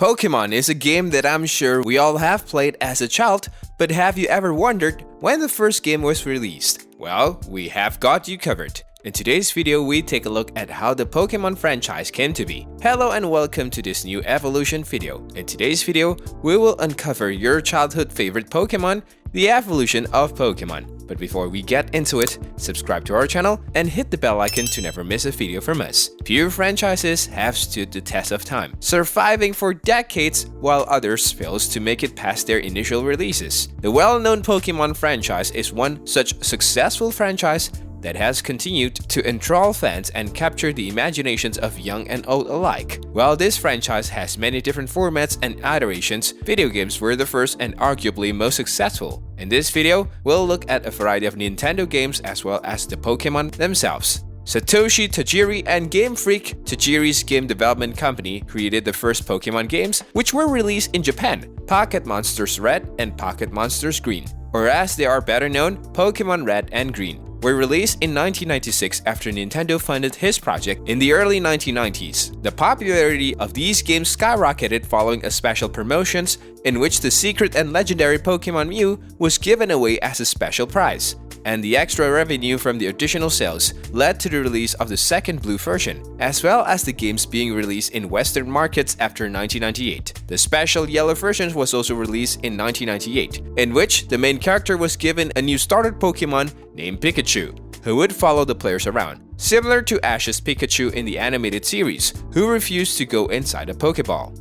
Pokemon is a game that I'm sure we all have played as a child, but have you ever wondered when the first game was released? Well, we have got you covered. In today's video, we take a look at how the Pokemon franchise came to be. Hello and welcome to this new evolution video. In today's video, we will uncover your childhood favorite Pokemon, the evolution of Pokemon. But before we get into it, subscribe to our channel and hit the bell icon to never miss a video from us. Few franchises have stood the test of time, surviving for decades while others fails to make it past their initial releases. The well-known Pokemon franchise is one such successful franchise that has continued to enthrall fans and capture the imaginations of young and old alike. While this franchise has many different formats and iterations, video games were the first and arguably most successful. In this video, we'll look at a variety of Nintendo games as well as the Pokemon themselves. Satoshi Tajiri and Game Freak, Tajiri's game development company, created the first Pokemon games, which were released in Japan, Pocket Monsters Red and Pocket Monsters Green, or as they are better known, Pokemon Red and Green, were released in 1996 after Nintendo funded his project in the early 1990s. The popularity of these games skyrocketed following a special promotions in which the secret and legendary Pokemon Mew was given away as a special prize, and the extra revenue from the additional sales led to the release of the second blue version, as well as the games being released in Western markets after 1998. The special yellow version was also released in 1998, in which the main character was given a new starter Pokemon named Pikachu, who would follow the players around, similar to Ash's Pikachu in the animated series, who refused to go inside a Pokeball.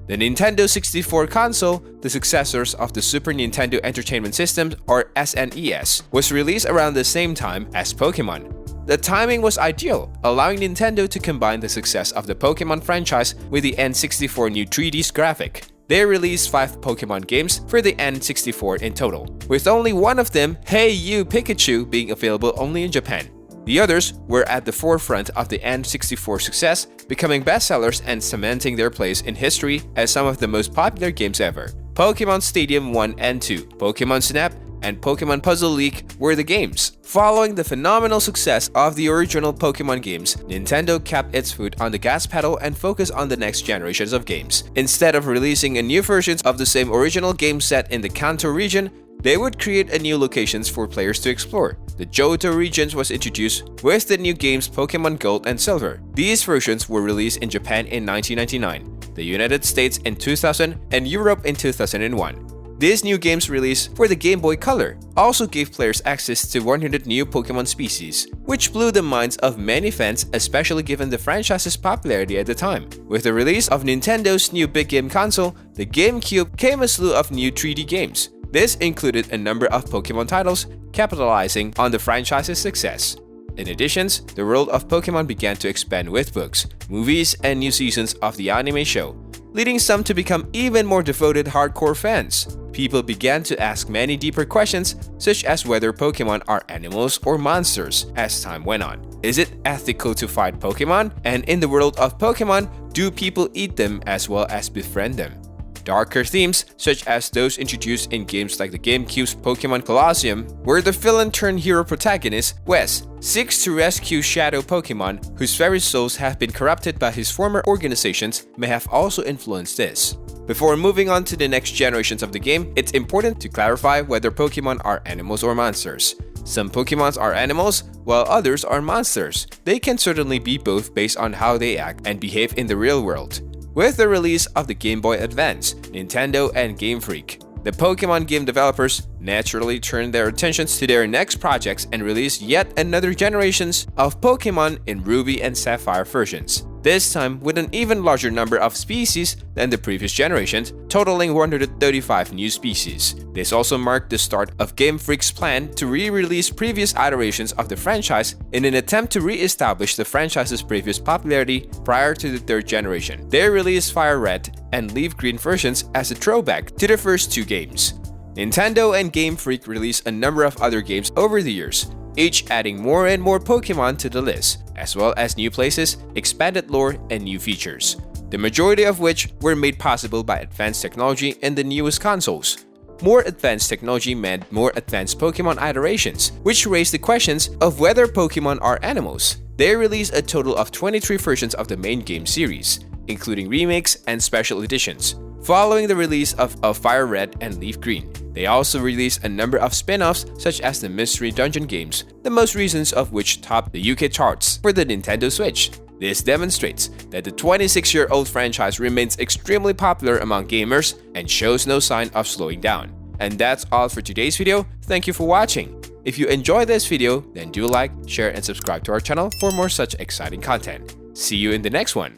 The Nintendo 64 console, the successors of the Super Nintendo Entertainment System or SNES, was released around the same time as Pokemon. The timing was ideal, allowing Nintendo to combine the success of the Pokemon franchise with the N64 new 3D graphic. They released 5 Pokemon games for the N64 in total, with only one of them, Hey You Pikachu, being available only in Japan. The others were at the forefront of the N64 success, becoming bestsellers and cementing their place in history as some of the most popular games ever. Pokemon Stadium 1 and 2, Pokemon Snap, and Pokemon Puzzle League were the games. Following the phenomenal success of the original Pokemon games, Nintendo kept its foot on the gas pedal and focused on the next generations of games. Instead of releasing a new versions of the same original game set in the Kanto region, they would create a new locations for players to explore. The Johto regions was introduced with the new games Pokemon Gold and Silver. These versions were released in Japan in 1999, the United States in 2000, and Europe in 2001. These new games released for the Game Boy Color also gave players access to 100 new Pokemon species, which blew the minds of many fans, especially given the franchise's popularity at the time. With the release of Nintendo's new big game console, the GameCube, came a slew of new 3D games. This included a number of Pokemon titles, capitalizing on the franchise's success. In addition, the world of Pokemon began to expand with books, movies, and new seasons of the anime show, leading some to become even more devoted hardcore fans. People began to ask many deeper questions, such as whether Pokemon are animals or monsters, as time went on. Is it ethical to fight Pokemon? And in the world of Pokemon, do people eat them as well as befriend them? Darker themes, such as those introduced in games like the GameCube's Pokemon Colosseum, where the villain-turned-hero protagonist, Wes, seeks to rescue Shadow Pokemon whose very souls have been corrupted by his former organizations, may have also influenced this. Before moving on to the next generations of the game, it's important to clarify whether Pokemon are animals or monsters. Some Pokemons are animals, while others are monsters. They can certainly be both based on how they act and behave in the real world. With the release of the Game Boy Advance, Nintendo and Game Freak, the Pokemon game developers naturally turned their attentions to their next projects and released yet another generations of Pokemon in Ruby and Sapphire versions, this time with an even larger number of species than the previous generations, totaling 135 new species. This also marked the start of Game Freak's plan to re-release previous iterations of the franchise in an attempt to re-establish the franchise's previous popularity prior to the third generation. They released Fire Red and Leaf Green versions as a throwback to the first two games. Nintendo and Game Freak released a number of other games over the years, each adding more and more Pokemon to the list, as well as new places, expanded lore, and new features, the majority of which were made possible by advanced technology in the newest consoles. More advanced technology meant more advanced Pokemon iterations, which raised the questions of whether Pokemon are animals. They released a total of 23 versions of the main game series, including remakes and special editions. Following the release of Fire Red and Leaf Green, they also released a number of spin-offs such as the Mystery Dungeon games, the most recent of which topped the UK charts for the Nintendo Switch. This demonstrates that the 26-year-old franchise remains extremely popular among gamers and shows no sign of slowing down. And that's all for today's video. Thank you for watching. If you enjoyed this video, then do like, share, and subscribe to our channel for more such exciting content. See you in the next one.